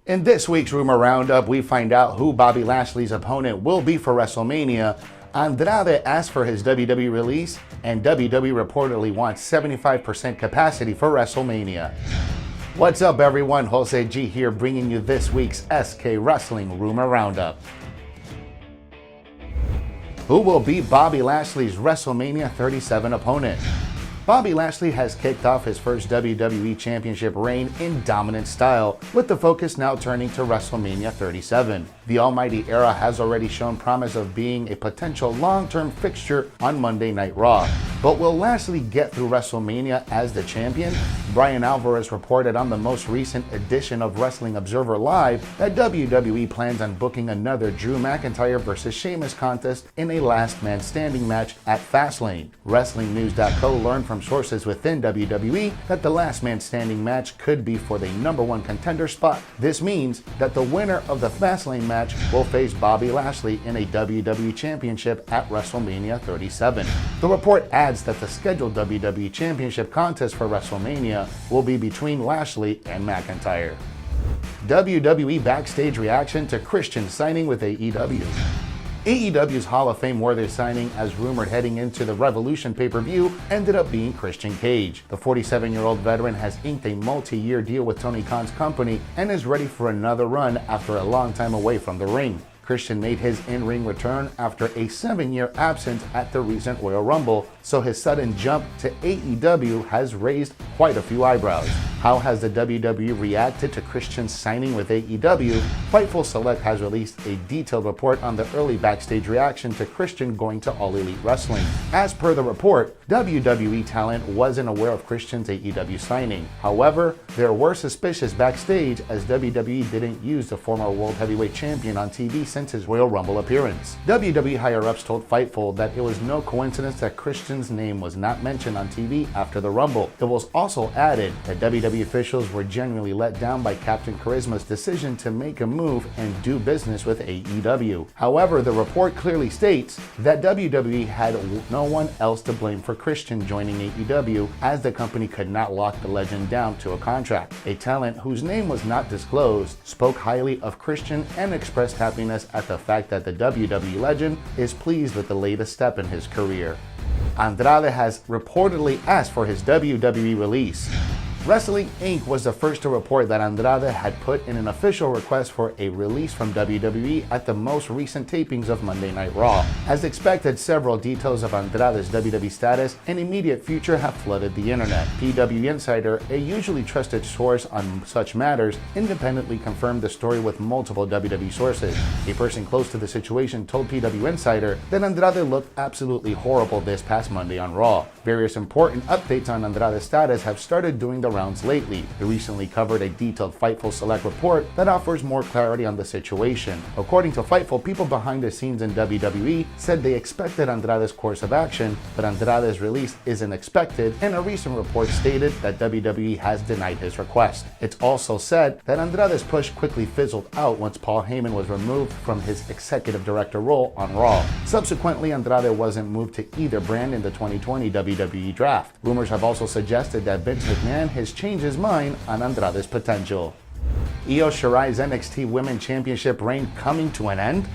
In this week's Rumor Roundup, we find out who Bobby Lashley's opponent will be for WrestleMania. Andrade asked for his WWE release, and WWE reportedly wants 75% capacity for WrestleMania. What's up, everyone? Jose G here, bringing you this week's SK Wrestling Rumor Roundup. Who will be Bobby Lashley's WrestleMania 37 opponent? Bobby Lashley has kicked off his first WWE Championship reign in dominant style, with the focus now turning to WrestleMania 37. The Almighty Era has already shown promise of being a potential long-term fixture on Monday Night Raw. But will Lashley get through WrestleMania as the champion? Brian Alvarez reported on the most recent edition of Wrestling Observer Live that WWE plans on booking another Drew McIntyre vs. Sheamus contest in a last man standing match at Fastlane. WrestlingNews.co learned from sources within WWE that the last man standing match could be for the #1 contender spot. This means that the winner of the Fastlane match will face Bobby Lashley in a WWE Championship at WrestleMania 37. The report adds that the scheduled WWE Championship contest for WrestleMania will be between Lashley and McIntyre. WWE backstage reaction to Christian signing with AEW. AEW's Hall of Fame worthy signing, as rumored heading into the Revolution pay-per-view, ended up being Christian Cage. The 47-year-old veteran has inked a multi-year deal with Tony Khan's company and is ready for another run after a long time away from the ring. Christian made his in-ring return after a 7-year absence at the recent Royal Rumble, so his sudden jump to AEW has raised quite a few eyebrows. How has the WWE reacted to Christian's signing with AEW? Fightful Select has released a detailed report on the early backstage reaction to Christian going to All Elite Wrestling. As per the report, WWE talent wasn't aware of Christian's AEW signing. However, there were suspicions backstage, as WWE didn't use the former World Heavyweight Champion on TV since his Royal Rumble appearance. WWE higher-ups told Fightful that it was no coincidence that Christian's name was not mentioned on TV after the Rumble. It was also added that WWE officials were genuinely let down by Captain Charisma's decision to make a move and do business with AEW. However, the report clearly states that WWE had no one else to blame for Christian joining AEW, as the company could not lock the legend down to a contract. A talent whose name was not disclosed spoke highly of Christian and expressed happiness at the fact that the WWE legend is pleased with the latest step in his career. Andrade has reportedly asked for his WWE release. Wrestling Inc. was the first to report that Andrade had put in an official request for a release from WWE at the most recent tapings of Monday Night Raw. As expected, several details of Andrade's WWE status and immediate future have flooded the internet. PW Insider, a usually trusted source on such matters, independently confirmed the story with multiple WWE sources. A person close to the situation told PW Insider that Andrade looked absolutely horrible this past Monday on Raw. Various important updates on Andrade's status have started doing the rounds lately. They recently covered a detailed Fightful Select report that offers more clarity on the situation. According to Fightful, people behind the scenes in WWE said they expected Andrade's course of action, but Andrade's release isn't expected, and a recent report stated that WWE has denied his request. It's also said that Andrade's push quickly fizzled out once Paul Heyman was removed from his executive director role on Raw. Subsequently, Andrade wasn't moved to either brand in the 2020 WWE draft. Rumors have also suggested that Vince McMahon has changed his mind on Andrade's potential. Io Shirai's NXT Women's Championship reign coming to an end?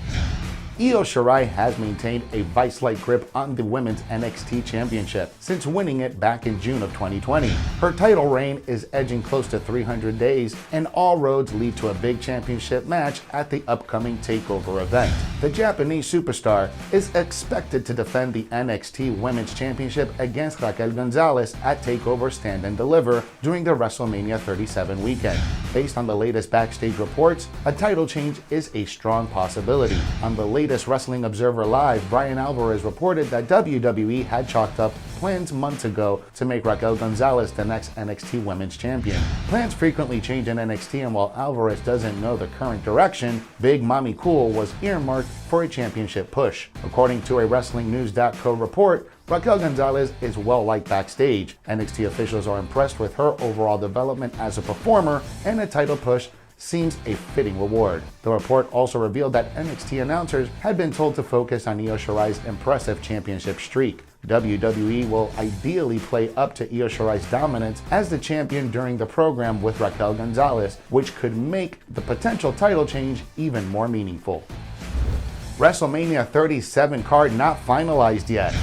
Io Shirai has maintained a vice-like grip on the Women's NXT Championship since winning it back in June of 2020. Her title reign is edging close to 300 days, and all roads lead to a big championship match at the upcoming TakeOver event. The Japanese superstar is expected to defend the NXT Women's Championship against Raquel Gonzalez at TakeOver Stand and Deliver during the WrestleMania 37 weekend. Based on the latest backstage reports, a title change is a strong possibility. On the latest Wrestling Observer Live, Brian Alvarez reported that WWE had chalked up plans months ago to make Raquel Gonzalez the next NXT Women's Champion. Plans frequently change in NXT, and while Alvarez doesn't know the current direction, Big Mommy Cool was earmarked for a championship push. According to a WrestlingNews.co report, Raquel Gonzalez is well-liked backstage. NXT officials are impressed with her overall development as a performer, and a title push seems a fitting reward. The report also revealed that NXT announcers had been told to focus on Io Shirai's impressive championship streak. WWE will ideally play up to Io Shirai's dominance as the champion during the program with Raquel Gonzalez, which could make the potential title change even more meaningful. WrestleMania 37 card not finalized yet.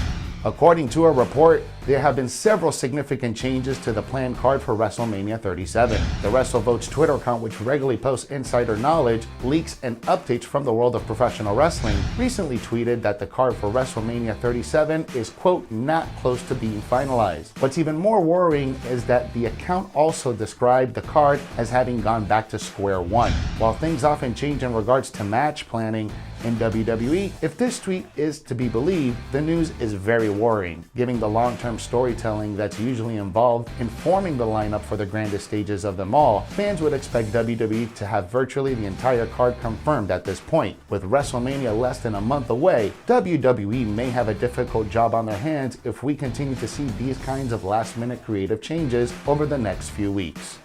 According to a report, there have been several significant changes to the planned card for WrestleMania 37. The WrestleVotes Twitter account, which regularly posts insider knowledge, leaks, and updates from the world of professional wrestling, recently tweeted that the card for WrestleMania 37 is, quote, not close to being finalized. What's even more worrying is that the account also described the card as having gone back to square one. While things often change in regards to match planning in WWE, if this tweet is to be believed, the news is very worrying, given the long-term storytelling that's usually involved in forming the lineup for the grandest stages of them all. Fans would expect WWE to have virtually the entire card confirmed at this point. With WrestleMania less than a month away, WWE may have a difficult job on their hands if we continue to see these kinds of last-minute creative changes over the next few weeks.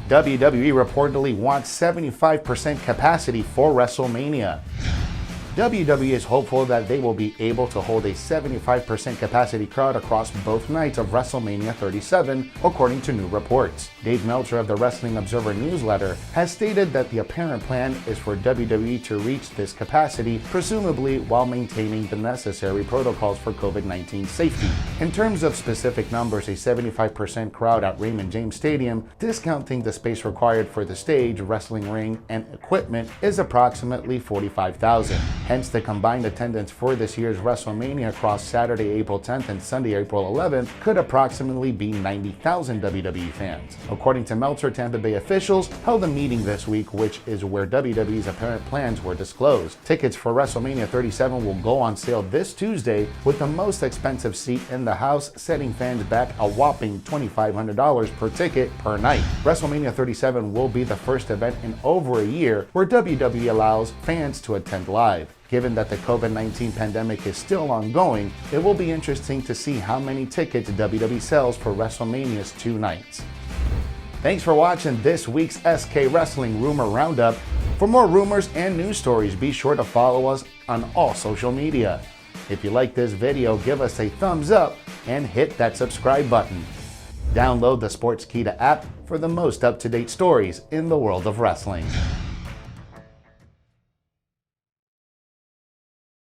WWE reportedly wants 75% capacity for WrestleMania. WWE is hopeful that they will be able to hold a 75% capacity crowd across both nights of WrestleMania 37, according to new reports. Dave Meltzer of the Wrestling Observer newsletter has stated that the apparent plan is for WWE to reach this capacity, presumably while maintaining the necessary protocols for COVID-19 safety. In terms of specific numbers, a 75% crowd at Raymond James Stadium, discounting the space required for the stage, wrestling ring, and equipment, is approximately 45,000. Hence, the combined attendance for this year's WrestleMania across Saturday, April 10th and Sunday, April 11th could approximately be 90,000 WWE fans. According to Meltzer, Tampa Bay officials held a meeting this week, which is where WWE's apparent plans were disclosed. Tickets for WrestleMania 37 will go on sale this Tuesday, with the most expensive seat in the house setting fans back a whopping $2,500 per ticket per night. WrestleMania 37 will be the first event in over a year where WWE allows fans to attend live. Given that the COVID-19 pandemic is still ongoing, it will be interesting to see how many tickets WWE sells for WrestleMania's 2 nights. Thanks for watching this week's SK Wrestling Rumor Roundup. For more rumors and news stories, be sure to follow us on all social media. If you like this video, give us a thumbs up and hit that subscribe button. Download the Sportskeeda app for the most up-to-date stories in the world of wrestling.